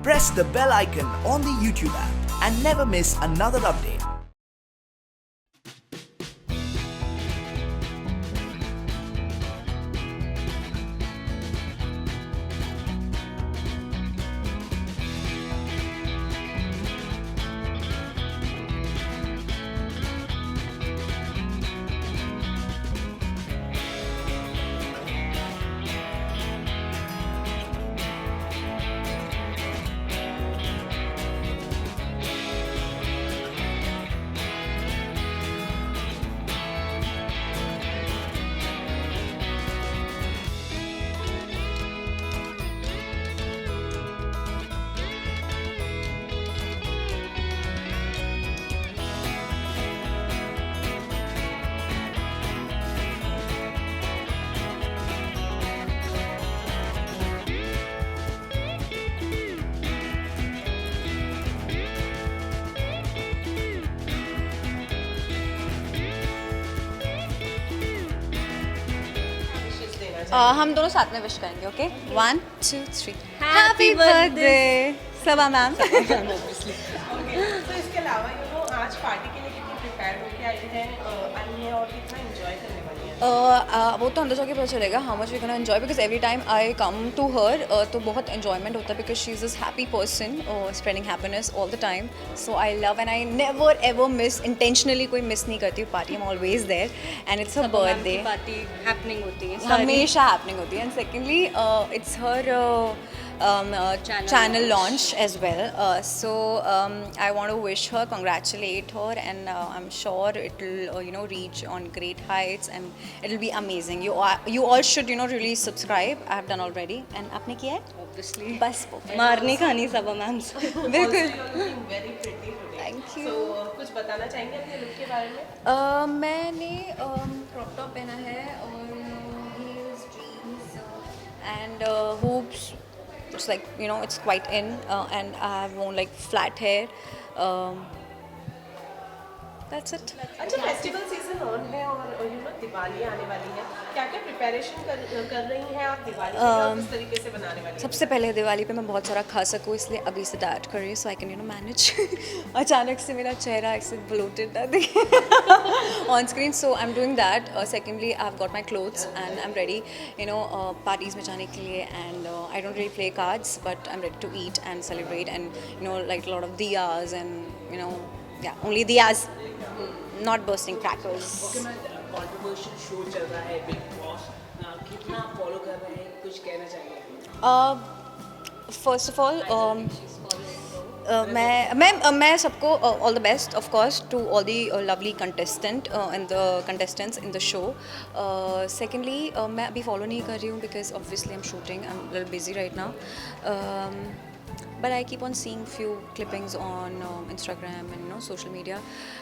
press the bell icon on the YouTube app and never miss another update. हम दोनों साथ में wish करेंगे. ओके 1 2 3 हैप्पी बर्थडे सबा ma'am. तो इसके अलावा आज पार्टी के लिए कितनी प्रिपेयर होकर आई हैं और कितना एंजॉय करने वाली हैं? वो तो अंदर जाके पता चलेगा how much we can enjoy because every time I come to her तो बहुत एंजॉयमेंट होता है because she is this happy person spreading happiness all the time. So I love and I never ever miss intentionally कोई miss नहीं करती हूँ party. I am always there and it's her birthday. Party happening होती है हमेशा happening होती है. And secondly it's her channel launch as well. So I want to wish her, congratulate her, and I'm sure it will reach on great heights and it will be amazing. You all should really subscribe. I have done already. And आपने किया है? Obviously बस मारने खानी सबा ma'am से. बिल्कुल. Very pretty today. Thank you. So कुछ बताना चाहेंगे अपने लुक के बारे में? मैंने क्रॉप टॉप पहना है और heels, jeans and hoops. It's like it's quite in and I have worn like flat hair. That's it. अच्छा फेस्टिवल सीजन ऑन है और दिवाली आने वाली है. क्या क्या प्रिपरेशन कर रही हैं आप दिवाली के लिए? किस तरीके से बनाने वाली हैं? सबसे पहले दिवाली पे मैं बहुत सारा खा सकूँ इसलिए अभी से डाइट कर रही हूँ सो आई कैन मैनेज. अचानक से मेरा चेहरा ऐसे ब्लोटेड ना दिखे on screen. So I am doing that. Secondly I have got my clothes and I am ready parties में जाने के लिए. And I don't really play cards but I am ready to eat and celebrate and like lot of diyas and only diyas, not bursting crackers. Okay ma'am, controversial show चल रहा है big boss, कितना follow कर रहे हैं, कुछ कहना चाहिए? First of all, मैं सबको all the best of course to all the lovely contestants in the show. Secondly, मैं अभी follow नहीं कर रही हूँ because obviously I'm shooting. I'm a little busy right now. But I keep on seeing few clippings on Instagram and social media.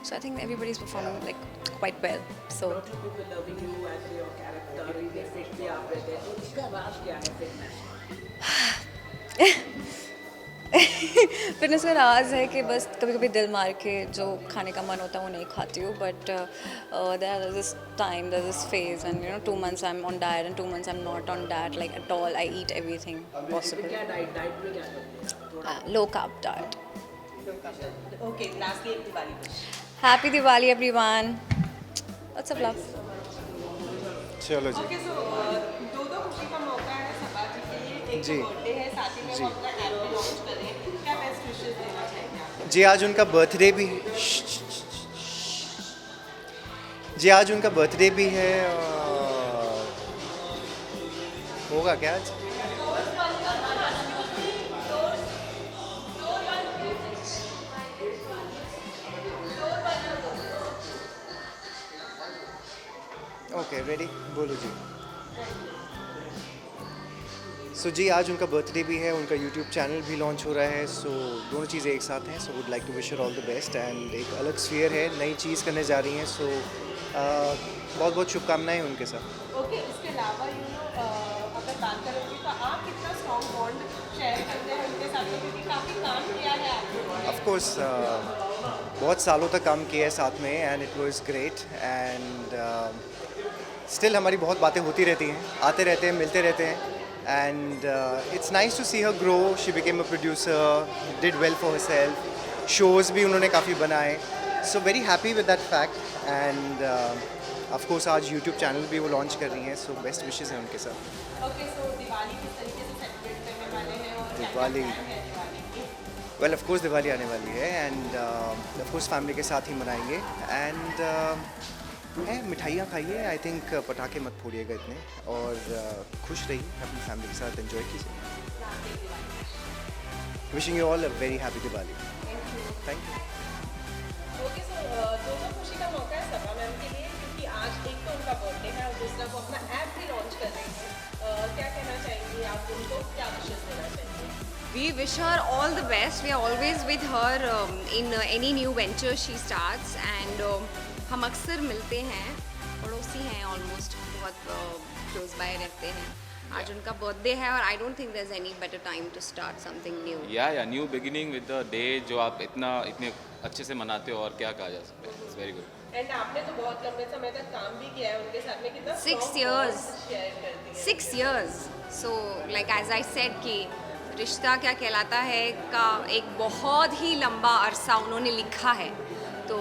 So I think everybody's performing like quite well. So lot of people loving you as your character, really fit आप रहते हैं, तो इसका राज क्या है fitness? Fitness का राज है कि बस कभी कभी दिल मार के जो खाने का मन होता है वो नहीं खाती हूँ. But there is this time, there is this phase and 2 months I am on diet and 2 months I am not on diet like at all. I eat everything possible. क्या डाइट में क्या करते हैं? Low carb diet. Okay, lastly एक Diwali wish. Happy Diwali everyone. Lots of love. चलो जी. Okay, सो दो खुशी का मौका है सबा जी के लिए. एक जी. बर्थडे है, साथ ही में वो अपना ऐप भी लॉन्च कर रहे हैं. क्या बेस्ट विशेस देना चाहेंगे आप? जी आज उनका बर्थडे भी है. होगा क्या आज? ओके रेडी, बोलो जी. सो जी आज उनका बर्थडे भी है, उनका यूट्यूब चैनल भी लॉन्च हो रहा है. सो दोनों चीज़ें एक साथ हैं. So would like to wish her all the best. And एक अलग स्फीयर है, नई चीज़ करने जा रही हैं. सो बहुत बहुत शुभकामनाएं उनके साथ. ओके, इसके अलावा अगर बात करोगे तो आप कितना स्ट्रॉन्ग बॉन्ड शेयर करते हैं उनके साथ, क्योंकि काफ़ी काम किया है आपने. ऑफ कोर्स बहुत सालों तक काम किया है साथ में and it was great. And still हमारी बहुत बातें होती रहती हैं, आते रहते हैं, मिलते रहते हैं. and it's nice to see her grow. She became a producer, did well for herself. Shows भी उन्होंने काफ़ी बनाए. So very happy with that fact, and of course आज YouTube channel भी वो launch कर रही हैं. So best wishes हैं उनके साथ. ओके सो दिवाली किस तरीके से सेलिब्रेट करने वाले हैं और क्या दिवाली क्या plan है दिवाली की? वेल ऑफ कोर्स दिवाली आने वाली है, एंड ऑफ कोर्स फैमिली के साथ ही मनाएंगे. एंड मिठाइयाँ खाइए, आई थिंक पटाखे मत फोड़िएगा इतने, और खुश रहिए अपनी फैमिली के साथ, एंजॉय कीजिए. Wishing you all a very happy Diwali. Thank you. Okay so दोनों खुशी का मौका है सभा मैम के लिए, क्योंकि आज एक तो उनका बर्थडे है और दूसरा वो अपना ऐप भी लॉन्च कर रही है. क्या कहना चाहेंगी आप उनको, क्या विशेष देना चाहेंगे? We wish her all the best. We are always with her in any new venture she starts, and हम अक्सर मिलते हैं, पड़ोसी हैं ऑलमोस्ट, बहुत क्लोज बाय रहते हैं. आज उनका बर्थडे है और I don't think there is any better time to start something new. या new beginning with the day जो आप इतने अच्छे से मनाते हो, और क्या कहा जा सकता है. It's very good. एंड आपने तो बहुत लंबे समय तक काम भी किया है उनके साथ में, कितना 6 years. शेयर करती है. 6 years. So like as I said कि रिश्ता क्या कहलाता है का एक बहुत ही लंबा अरसा उन्होंने लिखा है, तो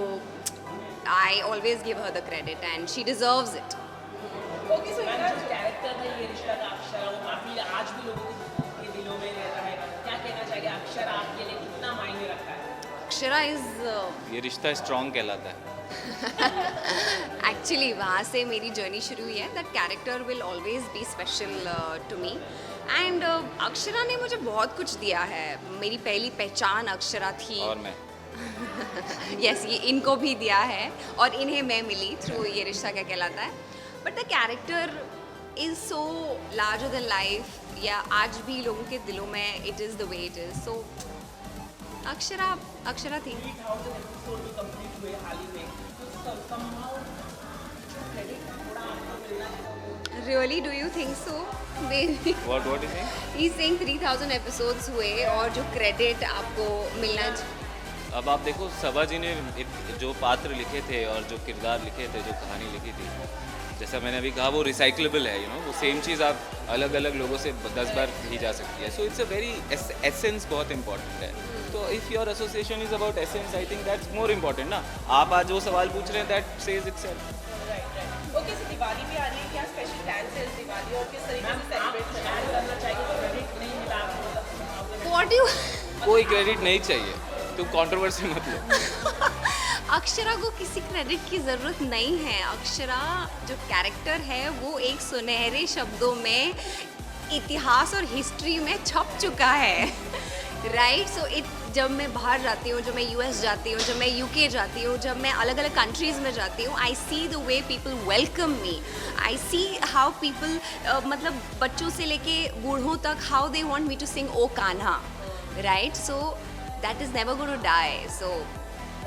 I always give her the credit and she deserves it. Okay so ma'am जो कैरेक्टर है ये रिश्ता का अक्षरा, वो काफ़ी आज भी लोगों के दिलों में रहता है. क्या कहना चाहिए, अक्षरा आपके लिए कितना मायने रखा है? अक्षरा इज ये रिश्ता स्ट्रॉन्ग कहलाता है. एक्चुअली वहाँ से मेरी जर्नी शुरू हुई है. That character will always be special to me, and Akshara ने मुझे बहुत कुछ दिया है. मेरी पहली पहचान अक्षरा थी. और मैं यस, ये इनको भी दिया है और इन्हें मैं मिली थ्रू ये रिश्ता क्या कहलाता है. But the character is so larger than life, या आज भी लोगों के दिलों में it is the way it is. So Akshara थी. 3000 एपिसोड भी कंप्लीट हुए हाल ही में, तो somehow जो क्रेडिट थोड़ा आपको मिलना चाहिए. Really do you think so? Baby what is it? He saying 3000 episodes हुए और जो क्रेडिट आपको मिलना अब आप देखो, सभा जी ने जो पात्र लिखे थे और जो किरदार लिखे थे, जो कहानी लिखी थी, जैसा मैंने अभी कहा, वो रिसाइक्लेबल है. वो सेम चीज़ आप अलग अलग लोगों से 10 बार की जा सकती है. So it's a very essence बहुत इंपॉर्टेंट है. तो if your association is about essence, I think that's more important ना. आप आज वो सवाल पूछ रहे हैं, that says itself. Okay so Diwali भी आ रही है, क्या स्पेशल प्लान्स है इस दिवाली और किस तरीके मैम से आप सेलिब्रेट शेयर करना चाहिए, क्रेडिट नहीं मिला आपको. व्हाट यू कोई क्रेडिट नहीं चाहिए, तुम कंट्रोवर्सी मत लो. अक्षरा को किसी क्रेडिट की ज़रूरत नहीं है. अक्षरा जो कैरेक्टर है वो एक सुनहरे शब्दों में इतिहास और हिस्ट्री में छप चुका है. राइट. सो जब मैं बाहर जाती हूँ, जब मैं US जाती हूँ, जब मैं UK जाती हूँ, जब मैं अलग अलग कंट्रीज़ में जाती हूँ, I see the way people welcome me. I see how people, मतलब बच्चों से लेके बूढ़ों तक, how they want me to sing ओ Kanha. Right. So that is never going to die. So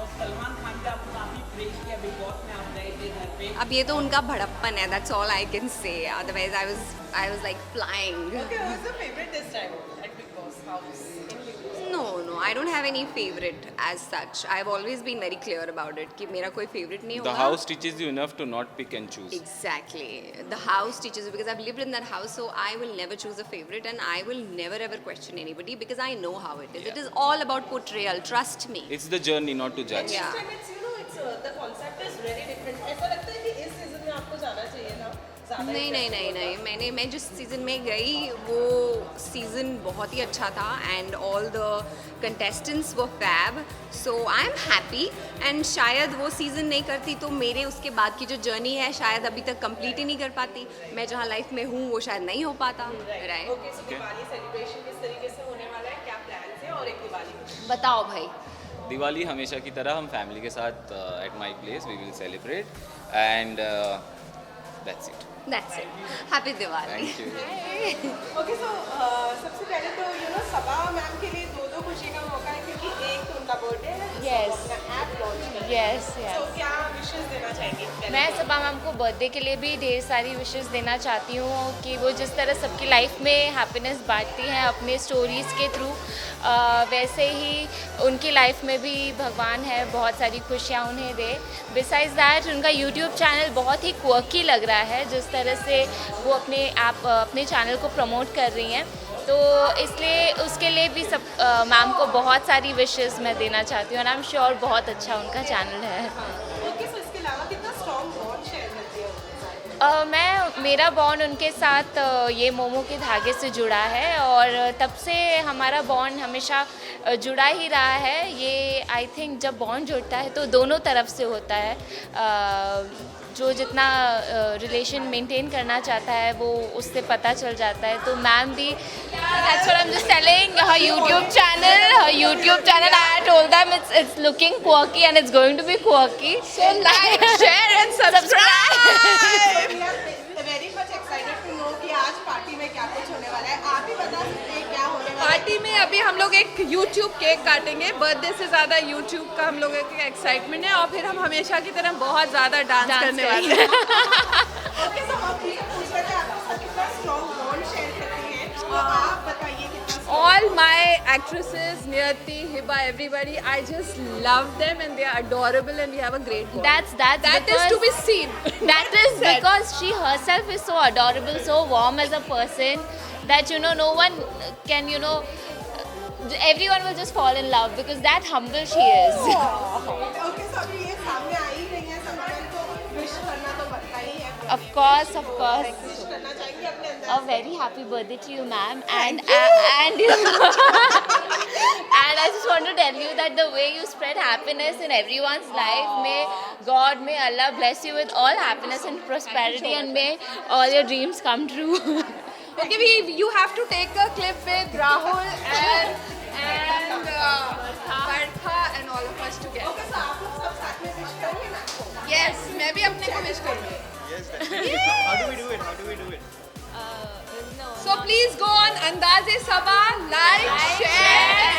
और सलमान खान का आपको काफ़ी प्रेज किया, बिग बॉस में आप गए थे घर पे. अब ये तो उनका भड़प्पन है. That's all I can say. Otherwise I was like flying. Okay, who is the favourite this time at Bigg Boss house in Bigg Boss? No, I don't have any favorite as such. I've always been very clear about it कि मेरा कोई favorite नहीं The होगा. house teaches you enough to not pick and choose. Exactly. The house teaches you, because I've lived in that house, so I will never choose a favorite, and I will never ever question anybody because I know how it is. Yeah. It is all about portrayal. Trust me. It's the journey, not to judge. Yeah. This time it's, you know, it's the concept is very different. ऐसा लगता है कि इस season में आपको जाना चाहिए था. ज़्यादा नहीं interesting होता. मैं जिस सीज़न में गई वो सीज़न बहुत ही अच्छा था, एंड ऑल द कंटेस्टेंट्स वो fab. So I am happy, and शायद वो सीज़न नहीं करती तो मेरे उसके बाद की जो जर्नी है शायद अभी तक कंप्लीट ही नहीं कर पाती. मैं जहाँ लाइफ में हूँ वो शायद नहीं हो पाता. Right. Okay so Diwali celebration किस तरीके से होने वाला है, क्या प्लान्स हैं, और एक दिवाली बताओ भाई. दिवाली हमेशा की तरह हम फैमिली के साथ at my place we will celebrate, and that's it. That's it. Happy Diwali. Thank you. Okay so सबसे पहले तो यू नो सभा मैम के लिए दो खुशी का मौका है, क्योंकि एक तो उनका बर्थडे है, Yes. अपना ऐप लॉन्च कर Yes, yes. सो क्या विश विशेष देना चाहेंगे? मैं सबा मैम को बर्थडे के लिए भी ढेर सारी विशेस देना चाहती हूँ कि वो जिस तरह सबकी लाइफ में हैप्पीनेस बांटती हैं अपने स्टोरीज़ के थ्रू, वैसे ही उनकी लाइफ में भी भगवान है बहुत सारी खुशियाँ उन्हें दे। बिसाइड्स दैट उनका यूट्यूब चैनल बहुत ही क्वर्की लग रहा है जिस तरह से वो अपने चैनल को प्रमोट कर रही हैं, तो इसलिए उसके लिए भी सब मैम को बहुत सारी विशेस मैं देना चाहती हूँ और आई एम श्योर बहुत अच्छा उनका चैनल है। ओके, सो इसके अलावा कितना स्ट्रॉन्ग बॉन्ड शेयर करती है उनके साथ? मेरा बॉन्ड उनके साथ ये मोमो के धागे से जुड़ा है और तब से हमारा बॉन्ड हमेशा जुड़ा ही रहा है। ये आई थिंक जब बॉन्ड जुड़ता है तो दोनों तरफ से होता है, जो जितना रिलेशन मेंटेन करना चाहता है वो उससे पता चल जाता है। तो मैम भी that's what I am just telling, her YouTube channel I told them it's looking quirky and it's going to be quirky, so like, share and subscribe. Very much excited to know कि आज party में क्या कुछ होने वाला है। आप ही बता सकते हैं क्या होने वाला है? पार्टी में अभी हम लोग एक YouTube केक काटेंगे, बर्थडे से ज़्यादा YouTube का हम लोगों का एक्साइटमेंट है और फिर हम हमेशा की तरह बहुत ज़्यादा डांस करने वाले हैं। ओके, सो हम ये पूछ रहे थे आपके साथ कितना स्ट्रॉन्ग बॉन्ड शेयर करती हैं, तो आप बताइए कितना All my actresses, Niyati, Hiba, everybody, I just love them and they are adorable and we have a great bond. That's That is to be seen. That is because she herself is so adorable, so warm as a person that no one can everyone will just fall in love because that humble she is. Okay, so अभी ये सामने आ ही रही है, सबको तो wish करना तो बनता ही है। Of course. विश करना चाहिए अपने अंदर। A very happy birthday to you, ma'am. And and I just want to tell you that the way you spread happiness in everyone's life, may Allah bless you with all happiness and prosperity, and may all your dreams come true. Okay, you have to take a clip with Rahul and Barkha and all of us together. Okay, so आप लोग सब साथ में wish करेंगे ना? Yes, मैं भी अपने को विश करूँगी. How do we do it? So please go on Andaze Sabah, like, share